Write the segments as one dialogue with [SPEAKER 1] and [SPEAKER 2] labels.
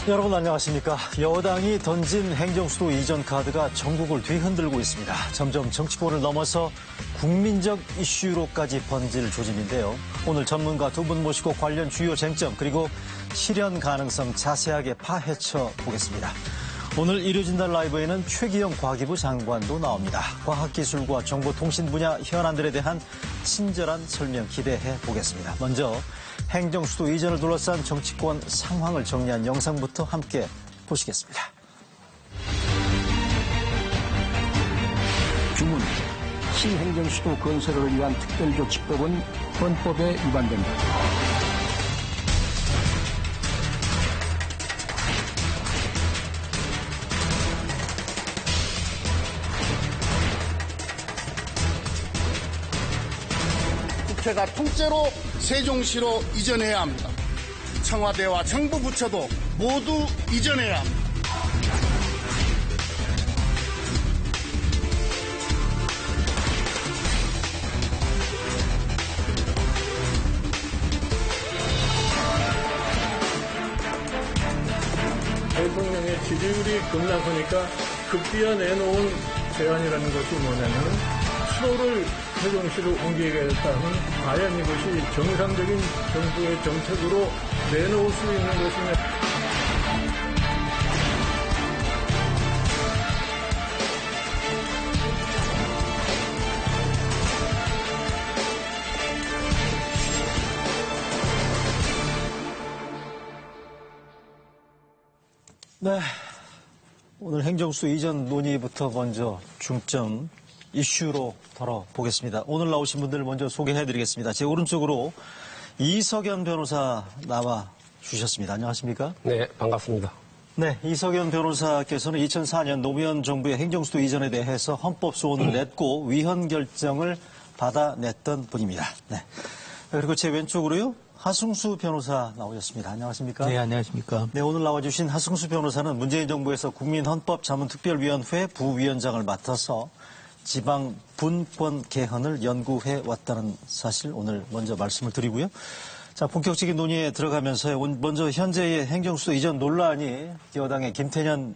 [SPEAKER 1] 여러분 안녕하십니까. 여당이 던진 행정수도 이전 카드가 전국을 뒤흔들고 있습니다. 점점 정치권을 넘어서 국민적 이슈로까지 번질 조짐인데요. 오늘 전문가 두 분 모시고 관련 주요 쟁점 그리고 실현 가능성 자세하게 파헤쳐 보겠습니다. 오늘 이루어진다 라이브에는 최기영 과기부 장관도 나옵니다. 과학기술과 정보통신 분야 현안들에 대한 친절한 설명 기대해 보겠습니다. 먼저 행정수도 이전을 둘러싼 정치권 상황을 정리한 영상부터 함께 보시겠습니다.
[SPEAKER 2] 주문, 신행정수도 건설을 위한 특별조치법은 헌법에 위반된다.
[SPEAKER 3] 국회가 통째로 세종시로 이전해야 합니다. 청와대와 정부 부처도 모두 이전해야 합니다.
[SPEAKER 4] 대통령의 지지율이 급락하니까 급기야 내놓은 제안이라는 것이 뭐냐면 수도를 세종시로 옮기겠다는 과연 이것이 정상적인 정부의 정책으로 내놓을 수 있는 것이냐.
[SPEAKER 1] 네, 오늘 행정수도 이전 논의부터 먼저 중점 이슈로 다뤄보겠습니다. 오늘 나오신 분들 먼저 소개해드리겠습니다. 제 오른쪽으로 이석연 변호사 나와 주셨습니다. 안녕하십니까?
[SPEAKER 5] 네, 반갑습니다.
[SPEAKER 1] 네, 이석연 변호사께서는 2004년 노무현 정부의 행정수도 이전에 대해서 헌법 소원을 냈고 위헌 결정을 받아냈던 분입니다. 네, 그리고 제 왼쪽으로요. 하승수 변호사 나오셨습니다. 안녕하십니까?
[SPEAKER 6] 네, 안녕하십니까?
[SPEAKER 1] 네, 오늘 나와주신 하승수 변호사는 문재인 정부에서 국민헌법자문특별위원회 부위원장을 맡아서 지방 분권 개헌을 연구해 왔다는 사실 오늘 먼저 말씀을 드리고요. 자, 본격적인 논의에 들어가면서 먼저 현재의 행정수도 이전 논란이 여당의 김태년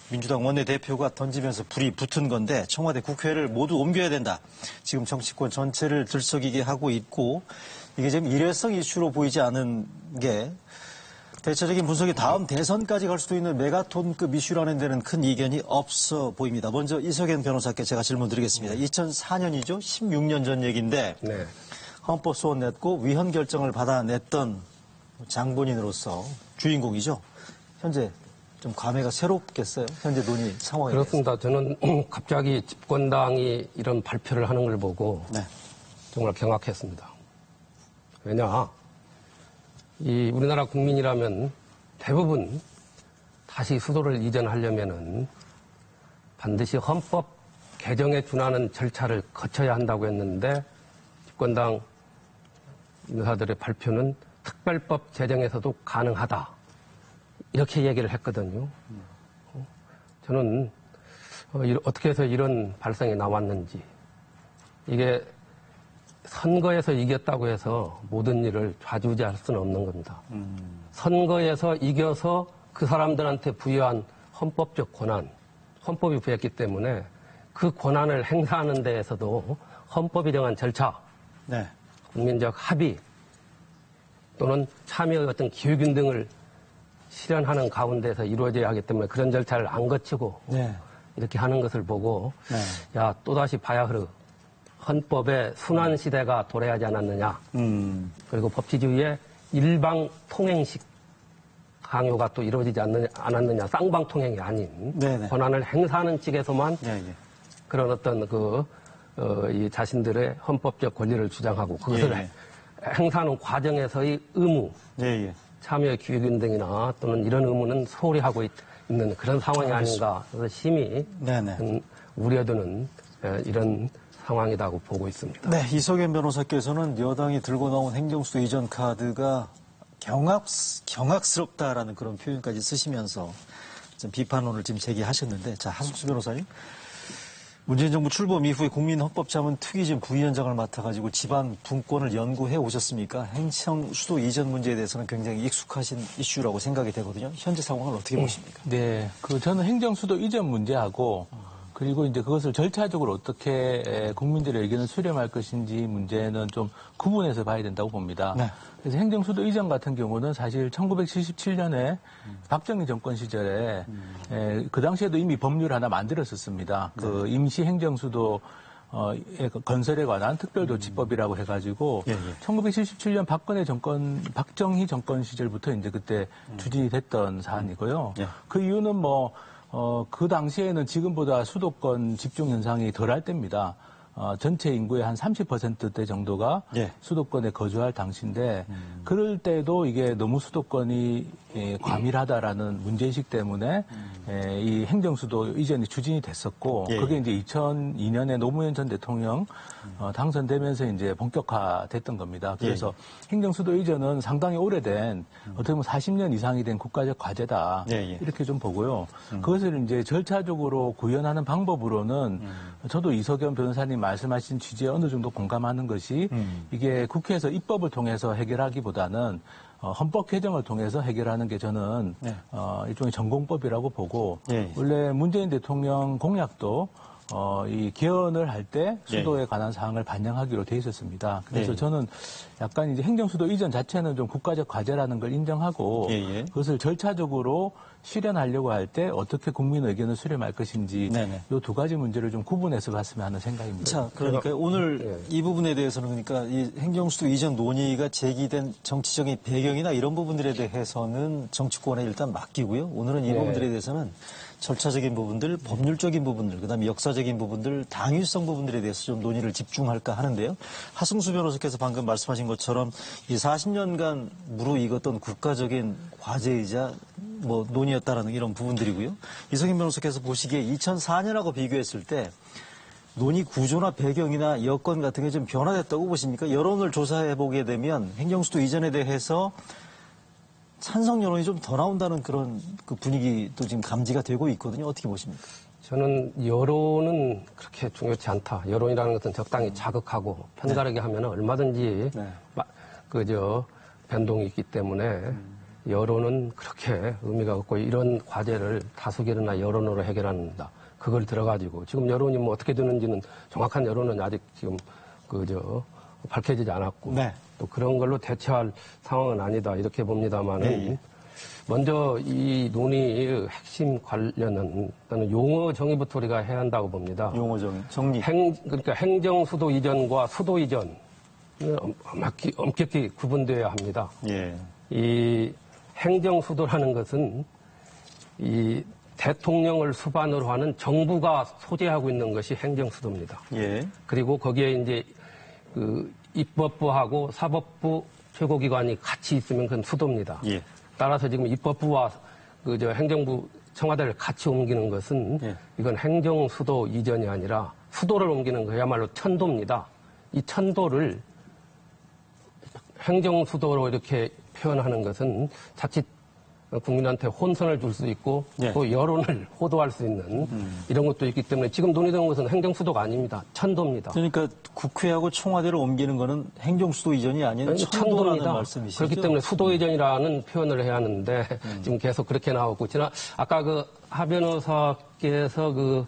[SPEAKER 1] 민주당 원내대표가 던지면서 불이 붙은 건데 청와대 국회를 모두 옮겨야 된다. 지금 정치권 전체를 들썩이게 하고 있고 이게 지금 일회성 이슈로 보이지 않은 게 대체적인 분석이 다음 대선까지 갈 수도 있는 메가톤급 이슈라는 데는 큰 이견이 없어 보입니다. 먼저 이석연 변호사께 제가 질문 드리겠습니다. 2004년이죠. 16년 전 얘기인데
[SPEAKER 5] 네.
[SPEAKER 1] 헌법 소원 냈고 위헌 결정을 받아냈던 장본인으로서 주인공이죠. 현재 좀 감회가 새롭겠어요. 현재 논의 상황에
[SPEAKER 5] 그렇습니다. 저는 갑자기 집권당이 이런 발표를 하는 걸 보고
[SPEAKER 1] 네.
[SPEAKER 5] 정말 경악했습니다. 왜냐? 이 우리나라 국민이라면 대부분 다시 수도를 이전하려면은 반드시 헌법 개정에 준하는 절차를 거쳐야 한다고 했는데 집권당 인사들의 발표는 특별법 제정에서도 가능하다. 이렇게 얘기를 했거든요. 저는 어떻게 해서 이런 발상이 나왔는지 이게 선거에서 이겼다고 해서 모든 일을 좌지우지할 수는 없는 겁니다. 선거에서 이겨서 그 사람들한테 부여한 헌법적 권한, 헌법이 부여했기 때문에 그 권한을 행사하는 데에서도 헌법이 정한 절차,
[SPEAKER 1] 네.
[SPEAKER 5] 국민적 합의 또는 참여의 어떤 기획인 등을 실현하는 가운데서 이루어져야 하기 때문에 그런 절차를 안 거치고
[SPEAKER 1] 네.
[SPEAKER 5] 이렇게 하는 것을 보고
[SPEAKER 1] 네.
[SPEAKER 5] 야, 또다시 봐야 흐르. 헌법의 순환 시대가 도래하지 않았느냐. 그리고 법치주의의 일방 통행식 강요가 또 이루어지지 않았느냐. 쌍방 통행이 아닌
[SPEAKER 1] 네네.
[SPEAKER 5] 권한을 행사하는 측에서만
[SPEAKER 1] 네.
[SPEAKER 5] 그런 어떤 이 자신들의 헌법적 권리를 주장하고 그것을
[SPEAKER 1] 예.
[SPEAKER 5] 행사하는 과정에서의 의무,
[SPEAKER 1] 예.
[SPEAKER 5] 참여 기획인 등이나 또는 이런 의무는 소홀히 하고 있는 그런 상황이 아닌가. 그래서 심히
[SPEAKER 1] 네네.
[SPEAKER 5] 우려되는 이런 상황이라고 보고 있습니다.
[SPEAKER 1] 네, 이석연 변호사께서는 여당이 들고 나온 행정수도 이전 카드가 경악스럽다라는 그런 표현까지 쓰시면서 좀 비판론을 지금 제기하셨는데, 자, 하승수 변호사님, 문재인 정부 출범 이후에 국민헌법자문특위진 부위원장을 맡아가지고 지방 분권을 연구해 오셨습니까? 행정 수도 이전 문제에 대해서는 굉장히 익숙하신 이슈라고 생각이 되거든요. 현재 상황을 어떻게 보십니까?
[SPEAKER 6] 네, 저는 행정 수도 이전 문제하고 그리고 이제 그것을 절차적으로 어떻게 국민들의 의견을 수렴할 것인지 문제는 좀 구분해서 봐야 된다고 봅니다.
[SPEAKER 1] 네.
[SPEAKER 6] 그래서 행정수도 이전 같은 경우는 사실 1977년에 박정희 정권 시절에 그 당시에도 이미 법률 하나 만들었었습니다. 그 임시 행정수도 건설에 관한 특별조치법이라고 해가지고 1977년 박정희 정권 시절부터 이제 그때 추진됐던 사안이고요. 그 이유는 그 당시에는 지금보다 수도권 집중 현상이 덜할 때입니다. 전체 인구의 한 30%대 정도가 수도권에 거주할 당시인데 그럴 때도 이게 너무 수도권이 과밀하다라는 문제의식 때문에 이 행정수도 이전이 추진이 됐었고 그게 이제 2002년에 노무현 전 대통령 당선되면서 이제 본격화됐던 겁니다. 그래서 행정수도 이전은 상당히 오래된 어떻게 보면 40년 이상이 된 국가적 과제다 이렇게 좀 보고요. 그것을 이제 절차적으로 구현하는 방법으로는 저도 이석연 변호사님 말씀하신 취지에 어느 정도 공감하는 것이 이게 국회에서 입법을 통해서 해결하기보다는 헌법 개정을 통해서 해결하는 게 저는 일종의 전공법이라고 보고 원래 문재인 대통령 공약도 이 개헌을 할 때 수도에 관한 사항을 반영하기로 돼 있었습니다. 그래서 저는 약간 이제 행정수도 이전 자체는 좀 국가적 과제라는 걸 인정하고 그것을 절차적으로 실현하려고 할 때 어떻게 국민 의견을 수렴할 것인지 이 두 가지 문제를 좀 구분해서 봤으면 하는 생각입니다.
[SPEAKER 1] 자, 그러니까 오늘 이 부분에 대해서는 그러니까 이 행정수도 이전 논의가 제기된 정치적인 배경이나 이런 부분들에 대해서는 정치권에 일단 맡기고요. 오늘은 이 부분들에 대해서는 절차적인 부분들, 법률적인 부분들, 그다음에 역사적인 부분들, 당위성 부분들에 대해서 좀 논의를 집중할까 하는데요. 하승수 변호사께서 방금 말씀하신 것처럼 이 40년간 무르익었던 국가적인 과제이자 논의였다라는 이런 부분들이고요. 이석인 변호사께서 보시기에 2004년하고 비교했을 때 논의 구조나 배경이나 여건 같은 게 좀 변화됐다고 보십니까? 여론을 조사해 보게 되면 행정수도 이전에 대해서 찬성 여론이 좀 더 나온다는 그런 그 분위기도 지금 감지가 되고 있거든요. 어떻게 보십니까?
[SPEAKER 5] 저는 여론은 그렇게 중요치 않다. 여론이라는 것은 적당히 자극하고 편가르게 하면 얼마든지 변동이 있기 때문에 여론은 그렇게 의미가 없고 이런 과제를 다수결이나 여론으로 해결한다. 그걸 들어가지고 지금 여론이 어떻게 되는지는 정확한 여론은 아직 지금 밝혀지지 않았고 또 그런 걸로 대처할 상황은 아니다 이렇게 봅니다만은 먼저 이 논의의 핵심 관련은 저는 용어 정의부터 우리가 해야 한다고 봅니다.
[SPEAKER 1] 용어 정리.
[SPEAKER 5] 그러니까 행정수도 이전과 수도 이전은 엄격히 구분되어야 합니다. 이 행정수도라는 것은 이 대통령을 수반으로 하는 정부가 소재하고 있는 것이 행정수도입니다. 그리고 거기에 이제 입법부하고 사법부 최고기관이 같이 있으면 그건 수도입니다. 따라서 지금 입법부와 행정부 청와대를 같이 옮기는 것은 이건 행정수도 이전이 아니라 수도를 옮기는 거야말로 천도입니다. 이 천도를 행정수도로 이렇게 표현하는 것은 자칫 국민한테 혼선을 줄 수 있고 또 여론을 호도할 수 있는 이런 것도 있기 때문에 지금 논의되는 것은 행정수도가 아닙니다. 천도입니다.
[SPEAKER 1] 그러니까 국회하고 청와대를 옮기는 거는 행정수도 이전이 아닌 천도라는 말씀이시죠?
[SPEAKER 5] 그렇기 때문에 수도 이전이라는 표현을 해야 하는데 지금 계속 그렇게 나오고 아까 하 변호사께서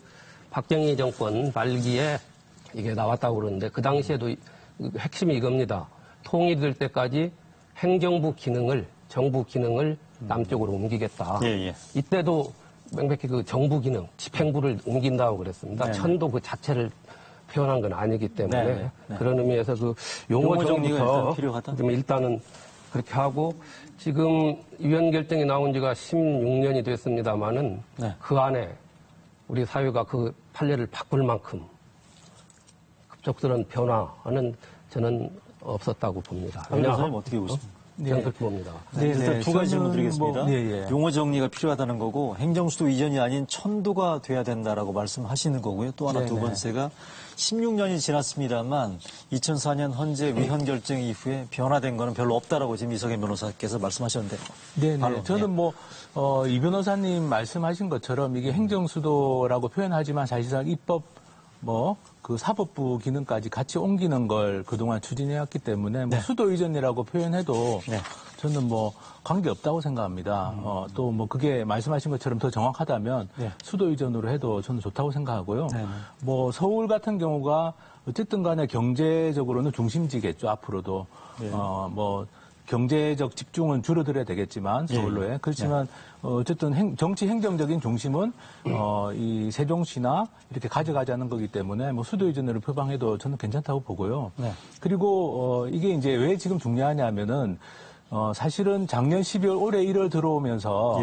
[SPEAKER 5] 박정희 정권 말기에 이게 나왔다고 그러는데 그 당시에도 핵심이 이겁니다. 통일될 때까지 행정부 기능을 정부 기능을 남쪽으로 옮기겠다. 이때도 명백히 정부 기능, 집행부를 옮긴다고 그랬습니다. 천도 그 자체를 표현한 건 아니기 때문에 그런 의미에서 용어 정리부터 일단은 그렇게 하고 지금 위헌 결정이 나온 지가 16년이 됐습니다만은 그 안에 우리 사회가 그 판례를 바꿀 만큼 급속스러운 변화는 저는 없었다고 봅니다.
[SPEAKER 1] 변호사님 어떻게 보십니까?
[SPEAKER 5] 저는 그렇게 봅니다.
[SPEAKER 1] 두 가지 질문 드리겠습니다. 용어 정리가 필요하다는 거고 행정수도 이전이 아닌 천도가 돼야 된다라고 말씀하시는 거고요. 또 하나 두 번째가 16년이 지났습니다만 2004년 헌재 위헌 결정 이후에 변화된 거는 별로 없다라고 지금 이석연 변호사께서 말씀하셨는데.
[SPEAKER 6] 저는 이 변호사님 말씀하신 것처럼 이게 행정수도라고 표현하지만 사실상 입법 뭐 그 사법부 기능까지 같이 옮기는 걸 그동안 추진해왔기 때문에 뭐 수도 이전이라고 표현해도 저는 뭐 관계 없다고 생각합니다. 또 뭐 그게 말씀하신 것처럼 더 정확하다면 수도 이전으로 해도 저는 좋다고 생각하고요. 뭐 서울 같은 경우가 어쨌든 간에 경제적으로는 중심지겠죠, 앞으로도. 뭐 경제적 집중은 줄어들어야 되겠지만 서울로에 그렇지만 어쨌든 정치 행정적인 중심은 이 세종시나 이렇게 가져가자는 거기 때문에 뭐 수도 이전으로 표방해도 저는 괜찮다고 보고요. 그리고 이게 이제 왜 지금 중요하냐면은 사실은 작년 12월 올해 1월 들어오면서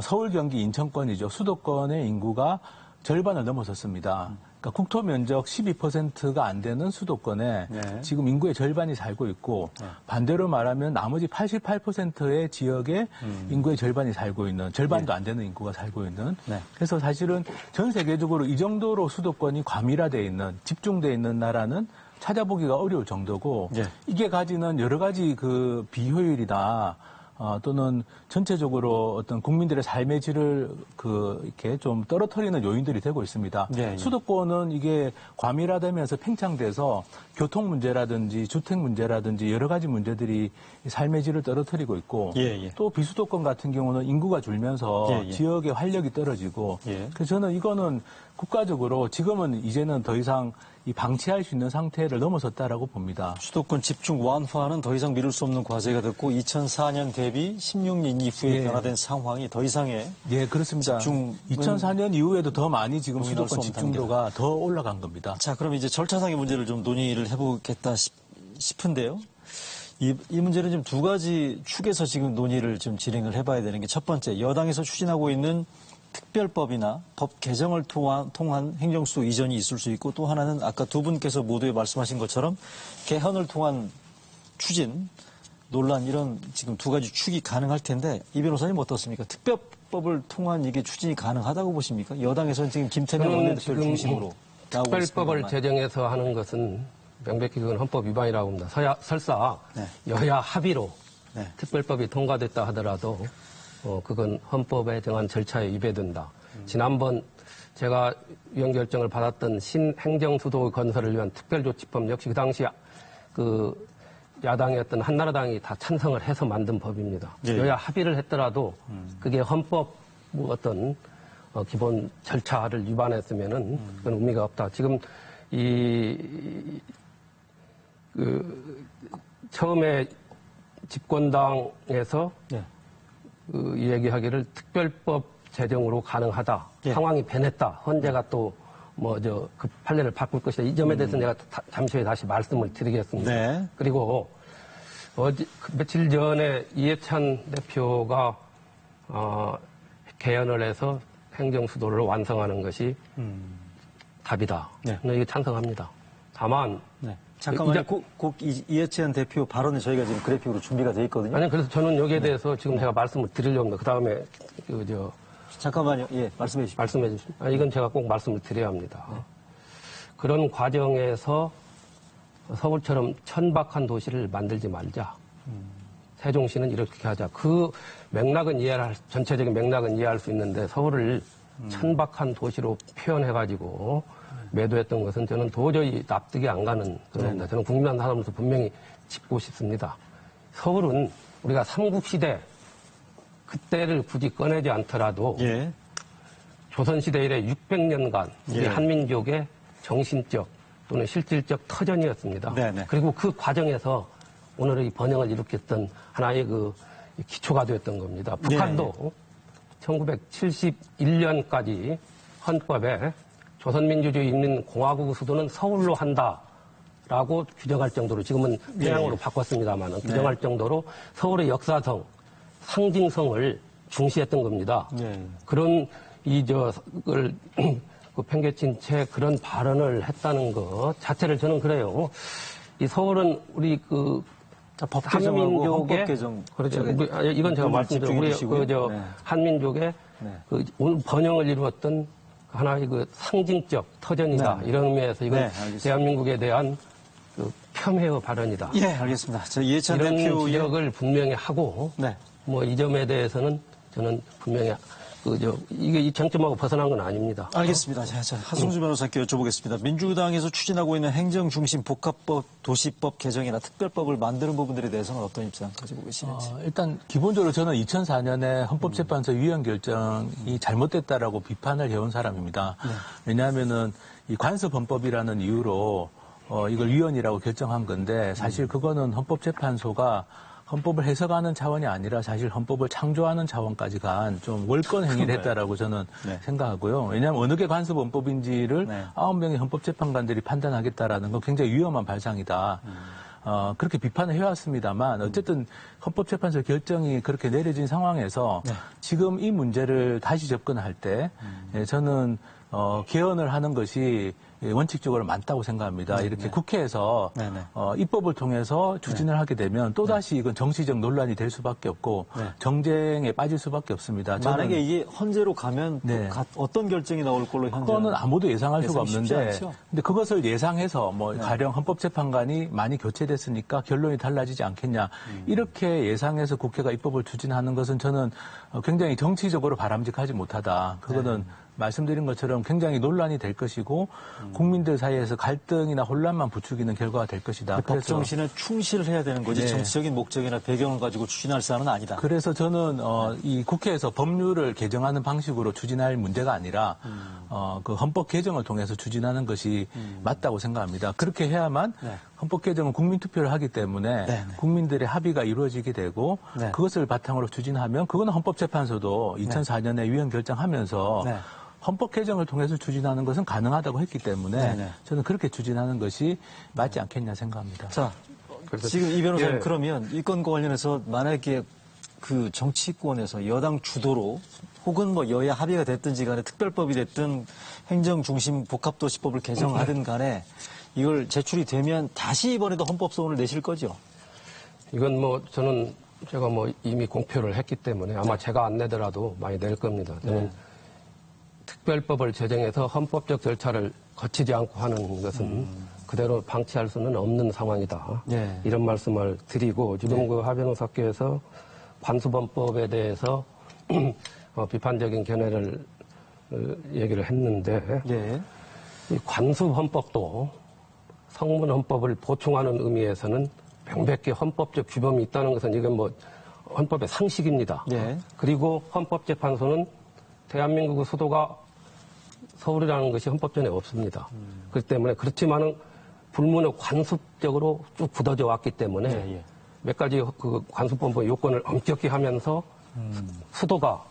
[SPEAKER 6] 서울, 경기, 인천권이죠. 수도권의 인구가 절반을 넘어섰습니다. 그러니까 국토 면적 12%가 안 되는 수도권에 지금 인구의 절반이 살고 있고 반대로 말하면 나머지 88%의 지역에 인구의 절반이 살고 있는, 절반도 안 되는 인구가 살고 있는. 그래서 사실은 전 세계적으로 이 정도로 수도권이 과밀화되어 있는, 집중되어 있는 나라는 찾아보기가 어려울 정도고 이게 가지는 여러 가지 그 비효율이나 또는 전체적으로 어떤 국민들의 삶의 질을 이렇게 좀 떨어뜨리는 요인들이 되고 있습니다. 수도권은 이게 과밀화되면서 팽창돼서 교통 문제라든지 주택 문제라든지 여러 가지 문제들이 삶의 질을 떨어뜨리고 있고 또 비수도권 같은 경우는 인구가 줄면서 지역의 활력이 떨어지고 그래서 저는 이거는 국가적으로 지금은 이제는 더 이상 이 방치할 수 있는 상태를 넘어섰다라고 봅니다.
[SPEAKER 1] 수도권 집중 완화는 더 이상 미룰 수 없는 과제가 됐고 2004년 대비 16년 이후에 변화된 상황이 더 이상의
[SPEAKER 6] 그렇습니다. 2004년 이후에도 더 많이 지금 수도권 집중도가 더 올라간 겁니다.
[SPEAKER 1] 자, 그럼 이제 절차상의 문제를 좀 논의를 해보겠다 싶은데요. 이 문제는 지금 두 가지 축에서 지금 논의를 좀 진행을 해봐야 되는 게 첫 번째, 여당에서 추진하고 있는 특별법이나 법 개정을 통한 행정수도 이전이 있을 수 있고 또 하나는 아까 두 분께서 모두 말씀하신 것처럼 개헌을 통한 추진, 논란 이런 지금 두 가지 축이 가능할 텐데 이 변호사님 어떻습니까? 특별법을 통한 이게 추진이 가능하다고 보십니까? 여당에서는 지금 김태년 원내대표를 중심으로 나오고 있습니다.
[SPEAKER 5] 특별법을 제정해서 하는 것은 명백히 그건 헌법 위반이라고 봅니다. 설사 여야 합의로 특별법이 통과됐다 하더라도 그건 헌법에 정한 절차에 위배된다. 지난번 제가 위헌 결정을 받았던 신행정수도 건설을 위한 특별조치법 역시 그 당시 그 야당이었던 한나라당이 다 찬성을 해서 만든 법입니다. 여야 합의를 했더라도 그게 헌법 어떤 기본 절차를 위반했으면은 그건 의미가 없다. 지금 처음에 집권당에서 이 얘기하기를 특별법 제정으로 가능하다. 상황이 변했다. 헌재가 또 그 판례를 바꿀 것이다. 이 점에 대해서 제가 잠시 후에 다시 말씀을 드리겠습니다. 그리고 며칠 전에 이해찬 대표가 개헌을 해서 행정수도를 완성하는 것이 답이다. 저는 이게 찬성합니다. 다만
[SPEAKER 1] 잠깐만요. 꼭 이해찬 대표 발언에 저희가 지금 그래픽으로 준비가 돼 있거든요.
[SPEAKER 5] 아니, 그래서 저는 여기에 대해서 지금 제가 말씀을 드리려고 합니다. 그 다음에,
[SPEAKER 1] 잠깐만요. 말씀해 주십시오.
[SPEAKER 5] 말씀해 주십시오. 이건 제가 꼭 말씀을 드려야 합니다. 그런 과정에서 서울처럼 천박한 도시를 만들지 말자. 세종시는 이렇게 하자. 그 맥락은 전체적인 맥락은 이해할 수 있는데 서울을 천박한 도시로 표현해가지고 매도했던 것은 저는 도저히 납득이 안 가는 그런 겁니다. 저는 국민한 사람으로서 분명히 짚고 싶습니다. 서울은 우리가 삼국시대 그때를 굳이 꺼내지 않더라도 조선시대 이래 600년간 우리 한민족의 정신적 또는 실질적 터전이었습니다. 그리고 그 과정에서 오늘의 번영을 일으켰던 하나의 그 기초가 되었던 겁니다. 북한도 1971년까지 헌법에 조선민주주의 인민공화국 수도는 서울로 한다라고 규정할 정도로 지금은 평양으로 바꿨습니다만 규정할 정도로 서울의 역사성, 상징성을 중시했던 겁니다. 그런 그 팽개친 채 그런 발언을 했다는 것 자체를 저는 그래요. 이 서울은 우리 한민족의 그렇죠. 이건 제가 말씀드린 우리 한민족의 오늘 번영을 이루었던 하나의 그 상징적 터전이다. 이런 의미에서 이건 대한민국에 대한 그 폄훼의 발언이다.
[SPEAKER 1] 알겠습니다. 이해찬
[SPEAKER 5] 이런
[SPEAKER 1] 대표의
[SPEAKER 5] 지적을 분명히 하고 이 점에 대해서는 저는 분명히 이게 이 쟁점하고 벗어난 건 아닙니다.
[SPEAKER 1] 알겠습니다. 자, 하승수 변호사께 여쭤보겠습니다. 민주당에서 추진하고 있는 행정중심 복합법, 도시법 개정이나 특별법을 만드는 부분들에 대해서는 어떤 입장 가지고 계시는지.
[SPEAKER 6] 일단 기본적으로 저는 2004년에 헌법재판소 위헌 결정이 잘못됐다라고 비판을 해온 사람입니다. 왜냐하면은 이 관습헌법이라는 이유로 이걸 위헌이라고 결정한 건데 사실 그거는 헌법재판소가 헌법을 해석하는 차원이 아니라 사실 헌법을 창조하는 차원까지 간 좀 월권 행위를 했다라고 저는 생각하고요. 왜냐하면 어느 게 관습헌법인지를 9명의 헌법재판관들이 판단하겠다라는 건 굉장히 위험한 발상이다. 그렇게 비판을 해왔습니다만 어쨌든 헌법재판소 결정이 그렇게 내려진 상황에서 지금 이 문제를 다시 접근할 때 저는 개헌을 하는 것이 원칙적으로 맞다고 생각합니다. 이렇게 국회에서 입법을 통해서 추진을 하게 되면 또다시 이건 정치적 논란이 될 수밖에 없고 정쟁에 빠질 수밖에 없습니다.
[SPEAKER 1] 만약에 이게 헌재로 가면 어떤 결정이 나올 걸로 현재
[SPEAKER 6] 그거는 아무도 예상할 수가 없는데
[SPEAKER 1] 쉽지 않죠?
[SPEAKER 6] 근데 그것을 예상해서 가령 헌법재판관이 많이 교체됐으니까 결론이 달라지지 않겠냐 이렇게 예상해서 국회가 입법을 추진하는 것은 저는 굉장히 정치적으로 바람직하지 못하다. 그거는 말씀드린 것처럼 굉장히 논란이 될 것이고 국민들 사이에서 갈등이나 혼란만 부추기는 결과가 될 것이다.
[SPEAKER 1] 법 정신에 충실해야 되는 거지 정치적인 목적이나 배경을 가지고 추진할 사안은 아니다.
[SPEAKER 6] 그래서 저는 이 국회에서 법률을 개정하는 방식으로 추진할 문제가 아니라 그 헌법 개정을 통해서 추진하는 것이 맞다고 생각합니다. 그렇게 해야만 헌법 개정은 국민 투표를 하기 때문에 국민들의 합의가 이루어지게 되고 그것을 바탕으로 추진하면 그거는 헌법재판소도 2004년에 위헌 결정하면서 헌법 개정을 통해서 추진하는 것은 가능하다고 했기 때문에 저는 그렇게 추진하는 것이 맞지 않겠냐 생각합니다.
[SPEAKER 1] 자, 지금 이 변호사님 그러면 이 건과 관련해서 만약에 그 정치권에서 여당 주도로 혹은 뭐 여야 합의가 됐든지 간에 특별법이 됐든 행정중심 복합도시법을 개정하든 간에 이걸 제출이 되면 다시 이번에도 헌법소원을 내실 거죠?
[SPEAKER 5] 이건 저는 제가 이미 공표를 했기 때문에 아마 제가 안 내더라도 많이 낼 겁니다. 저는 특별법을 제정해서 헌법적 절차를 거치지 않고 하는 것은 그대로 방치할 수는 없는 상황이다. 이런 말씀을 드리고 지금 그 하 변호사께서 관습헌법에 대해서 비판적인 견해를 얘기를 했는데 이 관습헌법도 성문헌법을 보충하는 의미에서는 명백히 헌법적 규범이 있다는 것은 이건 헌법의 상식입니다. 그리고 헌법재판소는 대한민국의 수도가 서울이라는 것이 헌법전에 없습니다. 그렇기 때문에 그렇지만은 불문의 관습적으로 쭉 굳어져 왔기 때문에 몇 가지 그 관습헌법 요건을 엄격히 하면서 수도가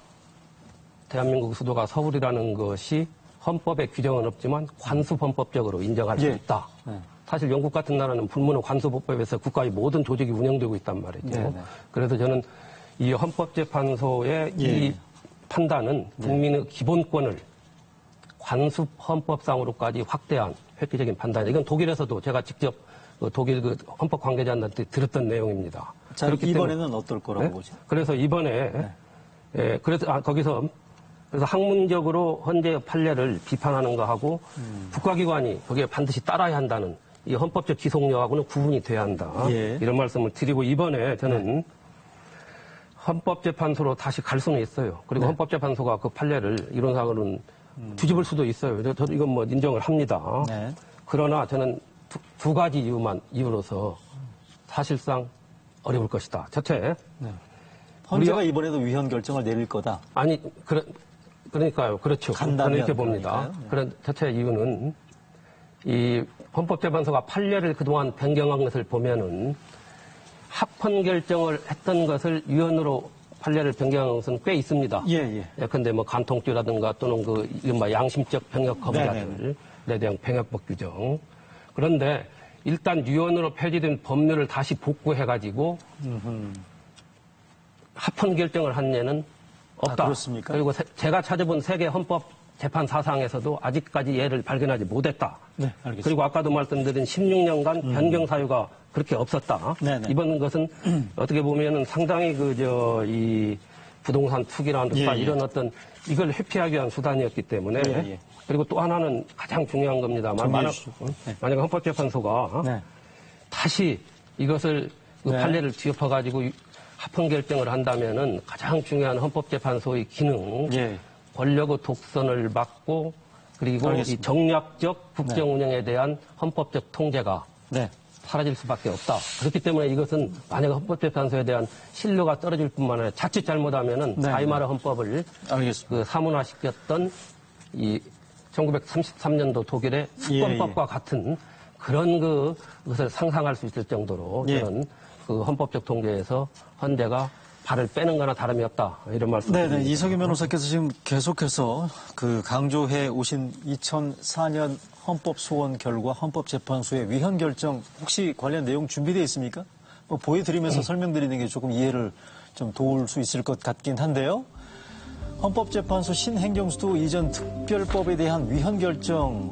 [SPEAKER 5] 대한민국 수도가 서울이라는 것이 헌법에 규정은 없지만 관습헌법적으로 인정할 수 있다. 사실 영국 같은 나라는 불문의 관습헌법에서 국가의 모든 조직이 운영되고 있단 말이죠. 그래서 저는 이 헌법재판소의 이 판단은 국민의 기본권을 관습헌법상으로까지 확대한 획기적인 판단. 이건 독일에서도 제가 직접 독일 그 헌법 관계자한테 들었던 내용입니다.
[SPEAKER 1] 자, 이번에는 어떨 거라고 보죠?
[SPEAKER 5] 그래서 이번에 거기서 학문적으로 헌재 판례를 비판하는 거하고 국가기관이 거기에 반드시 따라야 한다는 이 헌법적 기속력하고는 구분이 돼야 한다. 이런 말씀을 드리고 이번에 저는 헌법재판소로 다시 갈 수는 있어요. 그리고 헌법재판소가 그 판례를 이론상으로는 뒤집을 수도 있어요. 저도 이건 인정을 합니다. 그러나 저는 두 가지 이유로서 사실상 어려울 것이다. 첫째,
[SPEAKER 1] 헌재가 이번에도 위헌 결정을 내릴 거다.
[SPEAKER 5] 아니, 그러니까요. 그렇죠. 저는 이렇게 봅니다.
[SPEAKER 1] 그러니까요.
[SPEAKER 5] 첫째 이유는 이 헌법재판소가 판례를 그동안 변경한 것을 보면은 합헌 결정을 했던 것을 위헌으로 판례를 변경한 것은 꽤 있습니다. 예컨대 간통죄라든가 또는 그 이른바 양심적 병역 거부자들에 대한 병역법 규정. 그런데 일단 위헌으로 폐지된 법률을 다시 복구해가지고 합헌 결정을 한 예는 없다.
[SPEAKER 1] 그렇습니까?
[SPEAKER 5] 그리고 제가 찾아본 세계 헌법 재판 사상에서도 아직까지 예를 발견하지 못했다.
[SPEAKER 1] 알겠습니다.
[SPEAKER 5] 그리고 아까도 말씀드린 16년간 변경 사유가 그렇게 없었다. 이번 것은 어떻게 보면은 상당히 이 부동산 투기라든가 이런 어떤 이걸 회피하기 위한 수단이었기 때문에 그리고 또 하나는 가장 중요한 겁니다만 만약 헌법재판소가 다시 이것을 그 판례를 뒤엎어가지고 합헌 결정을 한다면은 가장 중요한 헌법재판소의 기능 권력의 독선을 막고 그리고 이
[SPEAKER 1] 알겠습니다.
[SPEAKER 5] 정략적 국정 운영에 대한 헌법적 통제가
[SPEAKER 1] 네.
[SPEAKER 5] 사라질 수밖에 없다. 그렇기 때문에 이것은 만약에 헌법재판소에 대한 신뢰가 떨어질 뿐만 아니라 자칫 잘못하면은
[SPEAKER 1] 네.
[SPEAKER 5] 바이마르 헌법을
[SPEAKER 1] 알겠습니다.
[SPEAKER 5] 그 사문화시켰던 이 1933년도 독일의 수권법과 같은 그런 그것을 상상할 수 있을 정도로
[SPEAKER 1] 예.
[SPEAKER 5] 저는 그 헌법적 통제에서 헌재가 발을 빼는 거나 다름이 없다. 이런 말씀.
[SPEAKER 1] 네네. 이석유 변호사께서 지금 계속해서 그 강조해 오신 2004년 헌법 소원 결과 헌법재판소의 위헌 결정 혹시 관련 내용 준비되어 있습니까? 뭐 보여드리면서 설명드리는 게 조금 이해를 좀 도울 수 있을 것 같긴 한데요. 헌법재판소 신행정수도 이전 특별법에 대한 위헌 결정의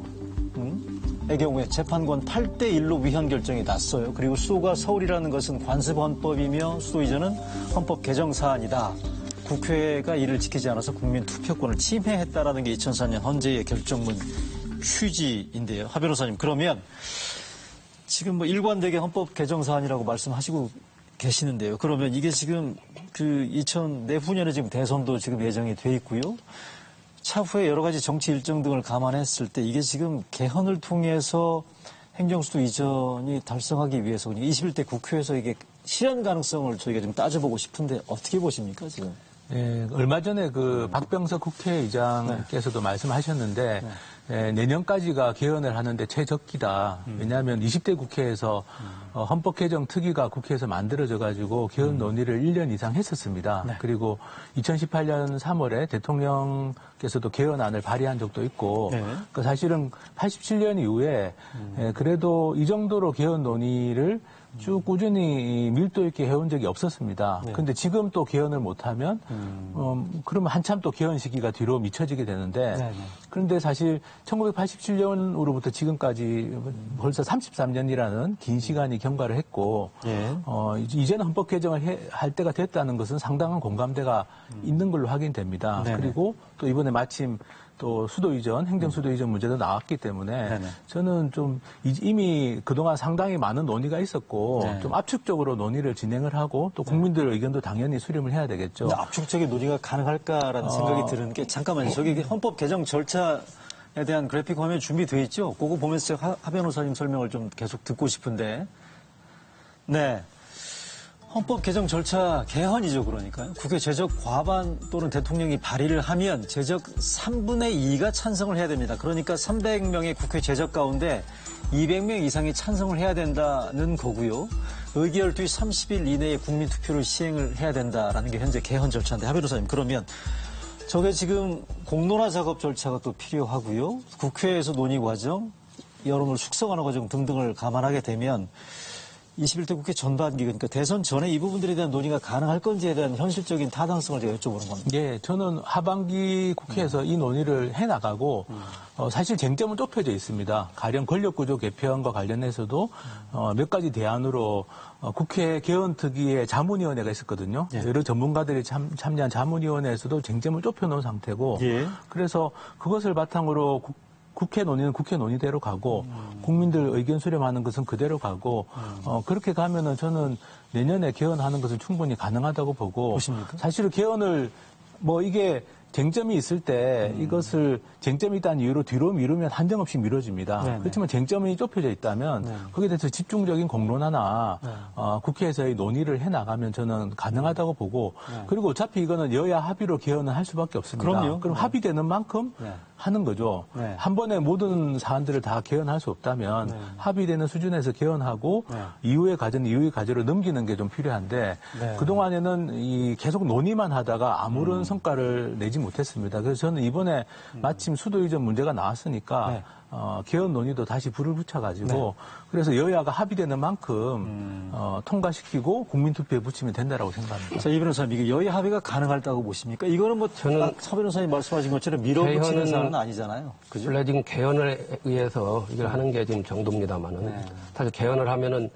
[SPEAKER 1] 경우에 재판관 8대1로 위헌 결정이 났어요. 그리고 수도가 서울이라는 것은 관습헌법이며 수도 이전은 헌법 개정 사안이다. 국회가 이를 지키지 않아서 국민 투표권을 침해했다라는 게 2004년 헌재의 결정문 취지인데요. 하 변호사님, 그러면 지금 뭐 일관되게 헌법 개정 사안이라고 말씀하시고 계시는데요. 그러면 이게 지금 그 내후년에 지금 대선도 지금 예정이 돼 있고요. 차후에 여러 가지 정치 일정 등을 감안했을 때 이게 지금 개헌을 통해서 행정수도 이전이 달성하기 위해서 21대 국회에서 이게 실현 가능성을 저희가 좀 따져보고 싶은데 어떻게 보십니까, 지금?
[SPEAKER 6] 예, 얼마 전에 그 박병석 국회의장께서도 말씀하셨는데 내년까지가 개헌을 하는데 최적기다. 왜냐하면 20대 국회에서 헌법 개정 특위가 국회에서 만들어져 가지고 개헌 논의를 1년 이상 했었습니다.
[SPEAKER 1] 네.
[SPEAKER 6] 그리고 2018년 3월에 대통령께서도 개헌안을 발의한 적도 있고
[SPEAKER 1] 네.
[SPEAKER 6] 그 사실은 87년 이후에 그래도 이 정도로 개헌 논의를 쭉 꾸준히 밀도 있게 해온 적이 없었습니다. 그런데 지금 또 개헌을 못하면 그러면 한참 또 개헌 시기가 뒤로 미쳐지게 되는데 그런데 사실 1987년으로부터 지금까지 벌써 33년이라는 긴 시간이 경과를 했고 이제는 헌법 개정을 할 때가 됐다는 것은 상당한 공감대가 있는 걸로 확인됩니다.
[SPEAKER 1] 네네.
[SPEAKER 6] 그리고 또 이번에 마침 또 수도 이전, 행정 수도 이전 문제도 나왔기 때문에
[SPEAKER 1] 네네.
[SPEAKER 6] 저는 좀 이미 그동안 상당히 많은 논의가 있었고
[SPEAKER 1] 네.
[SPEAKER 6] 좀 압축적으로 논의를 진행을 하고 또 국민들 의견도 당연히 수렴을 해야 되겠죠.
[SPEAKER 1] 근데 압축적인 논의가 가능할까라는 생각이 드는 게 잠깐만요. 저기 헌법 개정 절차에 대한 그래픽 화면 준비돼 있죠? 그거 보면서 제가 하 변호사님 설명을 좀 계속 듣고 싶은데. 네. 헌법 개정 절차 개헌이죠, 그러니까요. 국회 제적 과반 또는 대통령이 발의를 하면 제적 3분의 2가 찬성을 해야 됩니다. 그러니까 300명의 국회 제적 가운데 200명 이상이 찬성을 해야 된다는 거고요. 의결 뒤 30일 이내에 국민투표를 시행을 해야 된다라는 게 현재 개헌 절차인데, 하 변호사님, 그러면 저게 지금 공론화 작업 절차가 또 필요하고요. 국회에서 논의 과정, 여론을 숙성하는 과정 등등을 감안하게 되면 21대 국회 전반기, 그러니까 대선 전에 이 부분들에 대한 논의가 가능할 건지에 대한 현실적인 타당성을 제가 여쭤보는 겁니다.
[SPEAKER 6] 예, 저는 하반기 국회에서 이 논의를 해나가고 사실 쟁점은 좁혀져 있습니다. 가령 권력구조 개편과 관련해서도 몇 가지 대안으로 국회 개헌특위의 자문위원회가 있었거든요.
[SPEAKER 1] 예.
[SPEAKER 6] 여러 전문가들이 참여한 자문위원회에서도 쟁점을 좁혀놓은 상태고
[SPEAKER 1] 예.
[SPEAKER 6] 그래서 그것을 바탕으로 국회 논의는 국회 논의대로 가고 국민들 의견 수렴하는 것은 그대로 가고 그렇게 가면은 저는 내년에 개헌하는 것은 충분히 가능하다고 보고
[SPEAKER 1] 보십니까?
[SPEAKER 6] 사실은 개헌을 뭐 이게 쟁점이 있을 때 이것을 쟁점이 있다는 이유로 뒤로 미루면 한정없이 미뤄집니다.
[SPEAKER 1] 네네.
[SPEAKER 6] 그렇지만 쟁점이 좁혀져 있다면 거기에 대해서 집중적인 공론화나 국회에서의 논의를 해나가면 저는 가능하다고 보고 그리고 어차피 이거는 여야 합의로 개헌을 할 수밖에 없습니다.
[SPEAKER 1] 그럼요.
[SPEAKER 6] 그럼 합의되는 만큼 하는 거죠.
[SPEAKER 1] 네.
[SPEAKER 6] 한 번에 모든 사안들을 다 개헌할 수 없다면 합의되는 수준에서 개헌하고 이후의 과제로 넘기는 게 좀 필요한데 그동안에는 계속 논의만 하다가 아무런 성과를 내지 못했습니다. 그래서 저는 이번에 마침 수도 이전 문제가 나왔으니까 개헌 논의도 다시 불을 붙여가지고 그래서 여야가 합의되는 만큼 통과시키고 국민투표에 붙이면 된다라고 생각합니다.
[SPEAKER 1] 자, 이 변호사님, 이게 여야 합의가 가능하다고 보십니까? 이거는 뭐
[SPEAKER 5] 저는
[SPEAKER 1] 서 변호사님 말씀하신 것처럼 밀어붙이는
[SPEAKER 5] 개헌은-
[SPEAKER 1] 사안은 아니잖아요. 그죠?
[SPEAKER 5] 원래 지금 개헌을 위해서 이걸 하는 게 지금 정도입니다만은 사실 개헌을 하면은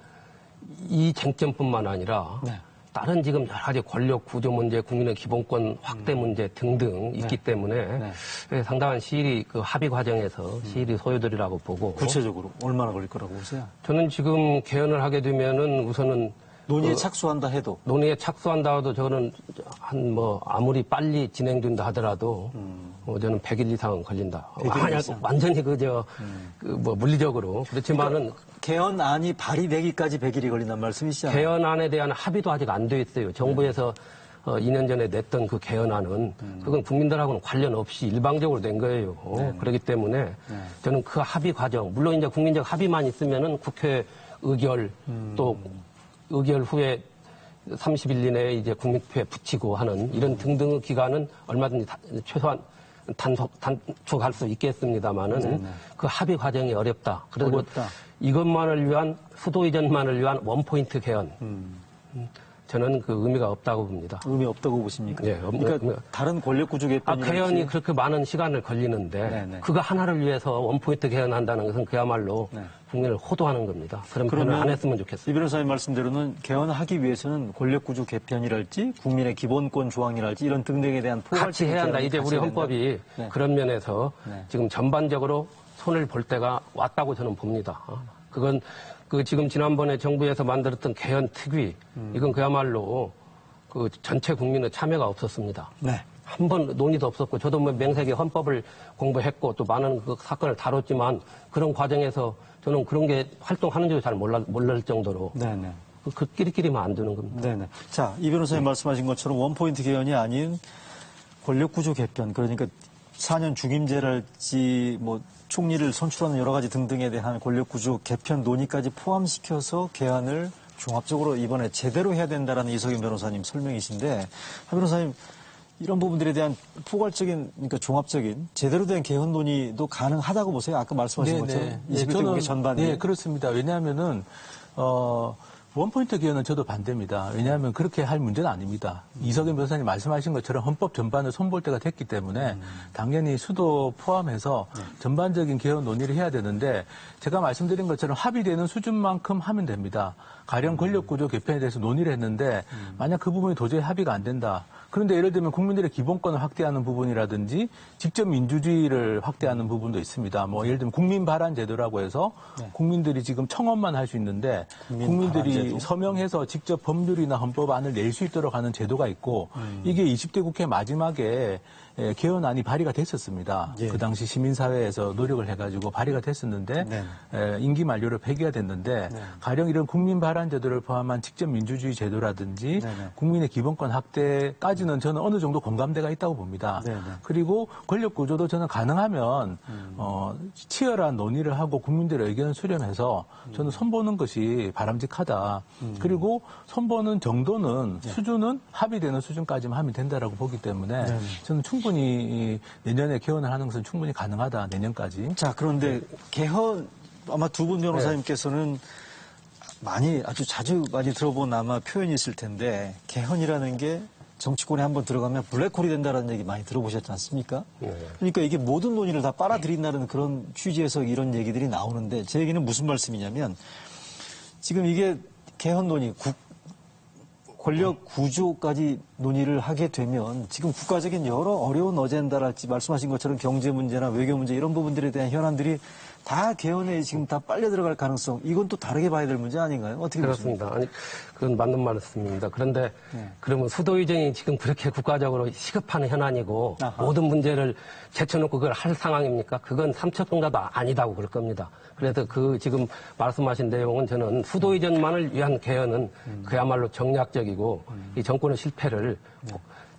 [SPEAKER 5] 이 쟁점뿐만 아니라 다른 지금 여러 가지 권력 구조 문제, 국민의 기본권 확대 문제 등등 있기 때문에 상당한 시일이 그 합의 과정에서 시일이 소요되리라고 보고
[SPEAKER 1] 구체적으로 얼마나 걸릴 거라고 보세요?
[SPEAKER 5] 저는 지금 개헌을 하게 되면은 우선은
[SPEAKER 1] 논의에 착수한다 해도
[SPEAKER 5] 논의에 착수한다 해도 저는 아무리 빨리 진행된다 하더라도 저는 100일 이상은 걸린다.
[SPEAKER 1] 100일 이상.
[SPEAKER 5] 완전히 물리적으로. 그렇지만은
[SPEAKER 1] 개헌안이 발의되기까지 100일이 걸린다는 말씀이시잖아요.
[SPEAKER 5] 개헌안에 대한 합의도 아직 안 돼 있어요. 정부에서 2년 전에 냈던 그 개헌안은 그건 국민들하고는 관련 없이 일방적으로 낸 거예요. 그렇기 때문에 저는 그 합의 과정, 물론 이제 국민적 합의만 있으면은 국회 의결 또 의결 후에 30일 이내에 이제 국민투표에 붙이고 하는 이런 등등의 기간은 얼마든지 최소한 단축할 수 있겠습니다만은 그 합의 과정이 어렵다. 그리고 이것만을 위한 수도 이전만을 위한 원포인트 개헌. 저는 그 의미가 없다고 봅니다.
[SPEAKER 1] 의미 없다고 보십니까?
[SPEAKER 5] 네,
[SPEAKER 1] 그러니까 다른 권력구조 개편이
[SPEAKER 5] 개헌이 그렇게 많은 시간을 걸리는데 그거 하나를 위해서 원포인트 개헌한다는 것은 그야말로 국민을 호도하는 겁니다. 그러면 안 했으면 좋겠어요.
[SPEAKER 1] 이 변호사님 말씀대로는 개헌하기 위해서는 권력구조 개편이랄지 국민의 기본권 조항이랄지 이런 등등에 대한
[SPEAKER 5] 같이 해야 한다. 이제 우리 헌법이 그런 면에서 지금 전반적으로 손을 볼 때가 왔다고 저는 봅니다. 그건 지금 지난번에 정부에서 만들었던 개헌 특위, 이건 그야말로 그 전체 국민의 참여가 없었습니다.
[SPEAKER 1] 네.
[SPEAKER 5] 한 번 논의도 없었고, 저도 명색이 헌법을 공부했고, 또 많은 그 사건을 다뤘지만, 그런 과정에서 저는 그런 게 활동하는 줄 잘 몰랄 정도로. 네네. 그 끼리끼리만 안 되는 겁니다.
[SPEAKER 1] 네네. 자, 이 변호사님 말씀하신 것처럼 원포인트 개헌이 아닌 권력구조 개편, 그러니까 4년 중임제랄지 총리를 선출하는 여러 가지 등등에 대한 권력구조 개편 논의까지 포함시켜서 개헌을 종합적으로 이번에 제대로 해야 된다라는 이석윤 변호사님 설명이신데, 하 변호사님 이런 부분들에 대한 포괄적인, 그러니까 종합적인 제대로 된 개헌 논의도 가능하다고 보세요. 아까 말씀하신 것처럼 21대 국회 전반에.
[SPEAKER 6] 네, 그렇습니다. 왜냐하면은 원포인트 개헌은 저도 반대입니다. 왜냐하면 그렇게 할 문제는 아닙니다. 이석윤 변호사님 말씀하신 것처럼 헌법 전반을 손볼 때가 됐기 때문에 당연히 수도 포함해서 전반적인 개헌 논의를 해야 되는데 제가 말씀드린 것처럼 합의되는 수준만큼 하면 됩니다. 가령 권력구조 개편에 대해서 논의를 했는데 만약 그 부분이 도저히 합의가 안 된다. 그런데 예를 들면 국민들의 기본권을 확대하는 부분이라든지 직접 민주주의를 확대하는 부분도 있습니다. 예를 들면 국민 발안 제도라고 해서 국민들이 지금 청원만 할 수 있는데 국민들이 서명해서 직접 법률이나 헌법안을 낼 수 있도록 하는 제도가 있고 이게 20대 국회 마지막에 개헌안이 발의가 됐었습니다. 그 당시 시민사회에서 노력을 해가지고 발의가 됐었는데 임기 만료로 폐기가 됐는데 가령 이런 국민 발안 제도를 포함한 직접 민주주의 제도라든지 국민의 기본권 확대까지는 저는 어느 정도 공감대가 있다고 봅니다. 그리고 권력 구조도 저는 가능하면 치열한 논의를 하고 국민들의 의견을 수렴해서 저는 손보는 것이 바람직하다. 그리고 손보는 정도는 수준은 합의되는 수준까지만 하면 된다라고 보기 때문에 저는 충분히 내년에 개헌을 하는 것은 충분히 가능하다. 내년까지.
[SPEAKER 1] 자, 그런데 개헌 아마 두 분 변호사님께서는 아주 자주 많이 들어본 아마 표현이 있을 텐데 개헌이라는 게 정치권에 한번 들어가면 블랙홀이 된다는 얘기 많이 들어보셨지 않습니까? 그러니까 이게 모든 논의를 다 빨아들인다는 그런 취지에서 이런 얘기들이 나오는데 제 얘기는 무슨 말씀이냐면 지금 이게 개헌 논의, 권력 구조까지 논의를 하게 되면 지금 국가적인 여러 어려운 어젠다랄지 말씀하신 것처럼 경제 문제나 외교 문제 이런 부분들에 대한 현안들이 다 개헌에 지금 다 빨려 들어갈 가능성, 이건 또 다르게 봐야 될 문제 아닌가요? 어떻게
[SPEAKER 5] 그렇습니다.
[SPEAKER 1] 보십니까?
[SPEAKER 5] 아니, 그건 맞는 말씀입니다. 그런데 그러면 수도 이전이 지금 그렇게 국가적으로 시급한 현안이고 모든 문제를 제쳐놓고 그걸 할 상황입니까? 그건 삼척동자도 아니다고 그럴 겁니다. 그래서 지금 말씀하신 내용은 저는 수도 이전만을 위한 개헌은 그야말로 정략적이고 이 정권의 실패를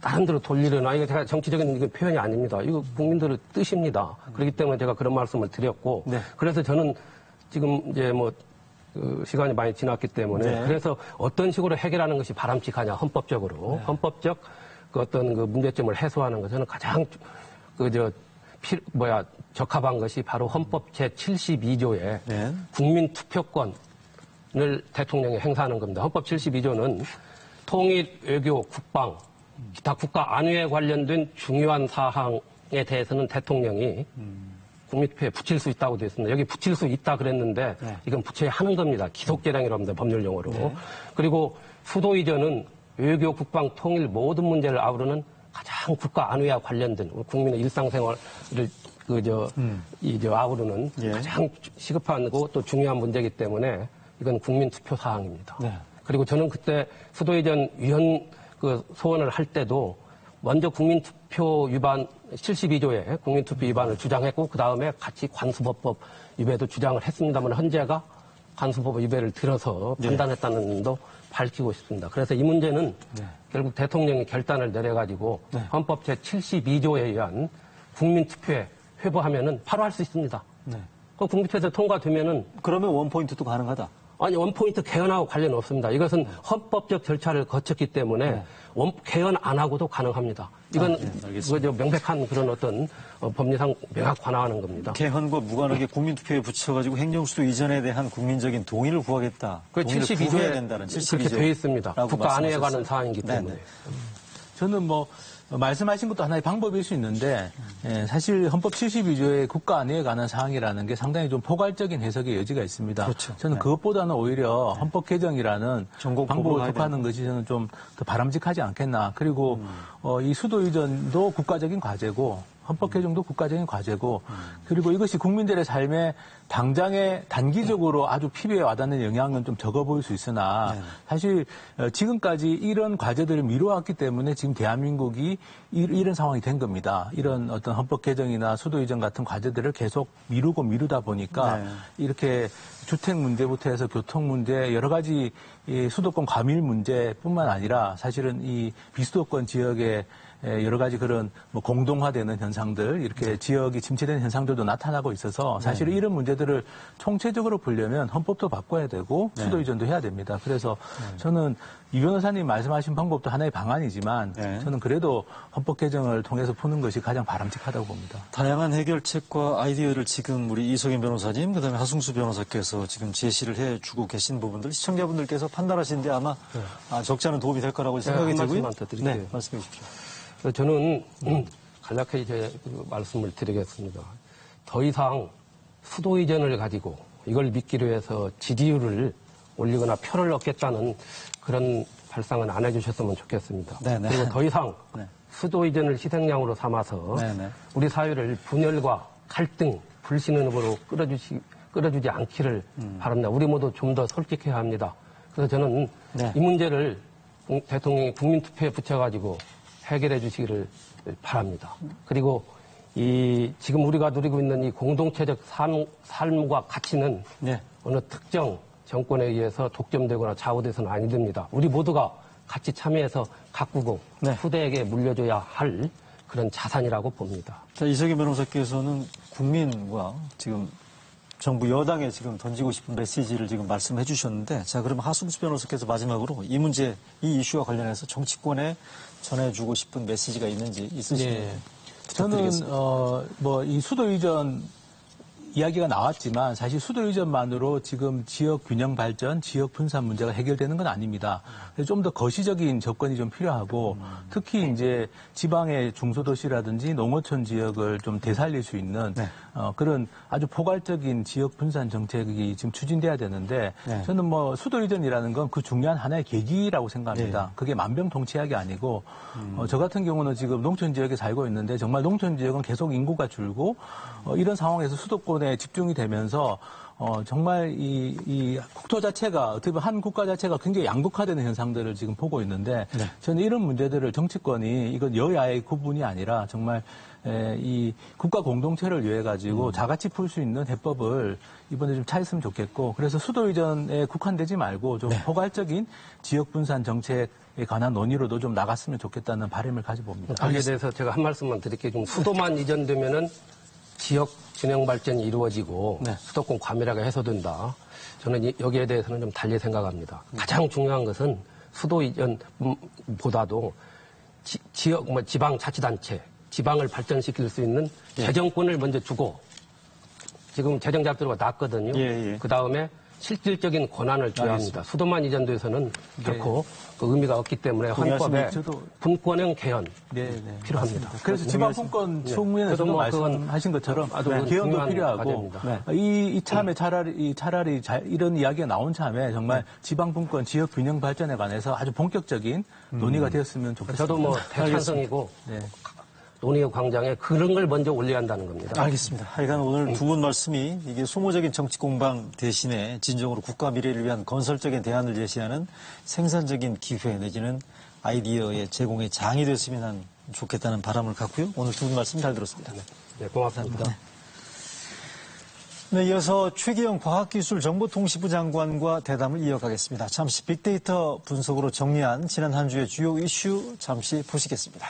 [SPEAKER 5] 다른 데로 돌리려나, 이거 제가 정치적인 표현이 아닙니다. 이거 국민들의 뜻입니다. 그렇기 때문에 제가 그런 말씀을 드렸고, 그래서 저는 지금 이제 시간이 많이 지났기 때문에, 그래서 어떤 식으로 해결하는 것이 바람직하냐, 헌법적으로. 헌법적 어떤 문제점을 해소하는 것은 가장 적합한 것이 바로 헌법 제72조에 국민 투표권을 대통령이 행사하는 겁니다. 헌법 72조는 통일, 외교, 국방, 기타 국가 안위에 관련된 중요한 사항에 대해서는 대통령이 국민투표에 붙일 수 있다고 되어 있습니다. 여기 붙일 수 있다 그랬는데 이건 붙여야 하는 겁니다. 기속재량이라고 합니다. 법률용어로. 그리고 수도 이전은 외교, 국방, 통일 모든 문제를 아우르는 가장 국가 안위와 관련된 국민의 일상생활을 아우르는 가장 시급하고 또 중요한 문제이기 때문에 이건 국민투표 사항입니다. 그리고 저는 그때 수도 이전 위원 소원을 할 때도 먼저 국민 국민투표 위반 72조의 국민투표 위반을 주장했고 그 다음에 같이 관수법법 위배도 주장을 했습니다만 현재가 관수법 위배를 들어서 판단했다는 점도 밝히고 싶습니다. 그래서 이 문제는 결국 대통령이 결단을 내려가지고 헌법 제72조에 의한 국민투표에 회부하면은 바로 할 수 있습니다. 그 국민투표에서 통과되면은
[SPEAKER 1] 그러면 원포인트도 가능하다.
[SPEAKER 5] 아니 원포인트 개헌하고 관련 없습니다. 이것은 헌법적 절차를 거쳤기 때문에 개헌 안 하고도 가능합니다. 이건 이거 명백한 그런 어떤 법리상 명확 관화하는 겁니다.
[SPEAKER 1] 개헌과 무관하게 국민투표에 붙여가지고 행정수도 이전에 대한 국민적인 동의를 구하겠다.
[SPEAKER 5] 그
[SPEAKER 1] 동의를
[SPEAKER 5] 72조에
[SPEAKER 1] 구해야 된다는 72조.
[SPEAKER 5] 그렇게 되어 있습니다. 국가 안에 관한 사안이기 때문에.
[SPEAKER 1] 네네.
[SPEAKER 6] 저는 뭐 말씀하신 것도 하나의 방법일 수 있는데 사실 헌법 72조의 국가 안위에 관한 사항이라는 게 상당히 좀 포괄적인 해석의 여지가 있습니다.
[SPEAKER 1] 그렇죠.
[SPEAKER 6] 저는 그것보다는 오히려 헌법 개정이라는 방법을 택하는 것이 저는 좀 더 바람직하지 않겠나. 그리고 이 수도 이전도 국가적인 과제고 헌법 개정도 국가적인 과제고 그리고 이것이 국민들의 삶에 당장에 단기적으로 아주 피부에 와닿는 영향은 좀 적어 보일 수 있으나 사실 지금까지 이런 과제들을 미뤄왔기 때문에 지금 대한민국이 이런 상황이 된 겁니다. 이런 어떤 헌법 개정이나 수도 이전 같은 과제들을 계속 미루다 보니까 이렇게 주택 문제부터 해서 교통 문제 여러 가지 이 수도권 과밀 문제뿐만 아니라 사실은 이 비수도권 지역의 여러 가지 그런 뭐 공동화되는 현상들, 이렇게 지역이 침체되는 현상들도 나타나고 있어서 사실 이런 문제들을 총체적으로 보려면 헌법도 바꿔야 되고 수도 이전도 해야 됩니다. 그래서 저는 이 변호사님 말씀하신 방법도 하나의 방안이지만 저는 그래도 헌법 개정을 통해서 푸는 것이 가장 바람직하다고 봅니다.
[SPEAKER 1] 다양한 해결책과 아이디어를 지금 우리 이석인 변호사님, 그다음에 하승수 변호사께서 지금 제시를 해주고 계신 부분들 시청자분들께서 판단하시는데 아마 적지 않은 도움이 될 거라고 생각이 들고요.
[SPEAKER 5] 말씀만 더 드릴게요.
[SPEAKER 1] 네, 말씀해 주십시오.
[SPEAKER 5] 저는 간략하게 이제 말씀을 드리겠습니다. 더 이상 수도 이전을 가지고 이걸 믿기로 해서 지지율을 올리거나 표를 얻겠다는 그런 발상은 안 해주셨으면 좋겠습니다.
[SPEAKER 1] 네네.
[SPEAKER 5] 그리고 더 이상 수도 이전을 희생양으로 삼아서 우리 사회를 분열과 갈등, 불신음으로 끌어주지 않기를 바랍니다. 우리 모두 좀 더 솔직해야 합니다. 그래서 저는 이 문제를 대통령이 국민투표에 붙여가지고 해결해 주시기를 바랍니다. 그리고 지금 우리가 누리고 있는 이 공동체적 삶과 가치는 어느 특정 정권에 의해서 독점되거나 좌우돼서는 아니 됩니다. 우리 모두가 같이 참여해서 가꾸고 후대에게 물려줘야 할 그런 자산이라고 봅니다.
[SPEAKER 1] 자, 이석인 변호사께서는 국민과 지금 정부 여당에 지금 던지고 싶은 메시지를 지금 말씀해 주셨는데, 자, 그러면 하승수 변호사께서 마지막으로 이 문제, 이 이슈와 관련해서 정치권에 전해주고 싶은 메시지가 있는지 있으시면
[SPEAKER 6] 저는 뭐 이 수도 이전 이야기가 나왔지만 사실 수도 이전만으로 지금 지역 균형 발전, 지역 분산 문제가 해결되는 건 아닙니다. 좀 더 거시적인 접근이 좀 필요하고 특히 이제 지방의 중소도시라든지 농어촌 지역을 좀 되살릴 수 있는 그런 아주 포괄적인 지역 분산 정책이 지금 추진돼야 되는데 저는 뭐 수도 이전이라는 건 그 중요한 하나의 계기라고 생각합니다. 그게 만병통치약이 아니고 저 같은 경우는 지금 농촌 지역에 살고 있는데 정말 농촌 지역은 계속 인구가 줄고 이런 상황에서 수도권에 집중이 되면서 정말 이 국토 자체가 어떻게 보면 한 국가 자체가 굉장히 양극화되는 현상들을 지금 보고 있는데 저는 이런 문제들을 정치권이 이건 여야의 구분이 아니라 정말 이 국가 공동체를 위해 가지고 자같이 풀 수 있는 해법을 이번에 좀 찾았으면 좋겠고 그래서 수도 이전에 국한되지 말고 좀 포괄적인 지역 분산 정책에 관한 논의로도 좀 나갔으면 좋겠다는 바람을 가져봅니다.
[SPEAKER 5] 거기에 대해서 제가 한 말씀만 드릴게요. 좀 수도만 이전되면은 지역 균형 발전이 이루어지고 수도권 과밀화가 해소된다. 저는 여기에 대해서는 좀 달리 생각합니다. 가장 중요한 것은 수도 이전보다도 지방자치단체, 지방을 발전시킬 수 있는 재정권을 먼저 주고 지금 재정 잡두가 낮거든요. 그 다음에 실질적인 권한을 줘야 합니다. 수도만 이전돼서는 결코 그 의미가 없기 때문에 헌법에 분권형 개헌 필요합니다.
[SPEAKER 6] 그래서 지방분권 총회에서도 말씀하신 것처럼 개헌도 필요하고 이참에 차라리 이런 이야기가 나온 참에 정말 지방분권 지역 균형 발전에 관해서 아주 본격적인 논의가 되었으면 좋겠습니다.
[SPEAKER 5] 저도 뭐 대찬성이고 논의의 광장에 그런 걸 먼저 올려야 한다는 겁니다.
[SPEAKER 1] 알겠습니다. 하여간 오늘 두 분 말씀이 이게 소모적인 정치 공방 대신에 진정으로 국가 미래를 위한 건설적인 대안을 제시하는 생산적인 기회 내지는 아이디어의 제공의 장이 됐으면 하는 좋겠다는 바람을 갖고요. 오늘 두 분 말씀 잘 들었습니다.
[SPEAKER 5] 네, 고맙습니다.
[SPEAKER 1] 네, 이어서 최기영 과학기술정보통신부 장관과 대담을 이어가겠습니다. 잠시 빅데이터 분석으로 정리한 지난 한 주의 주요 이슈 잠시 보시겠습니다.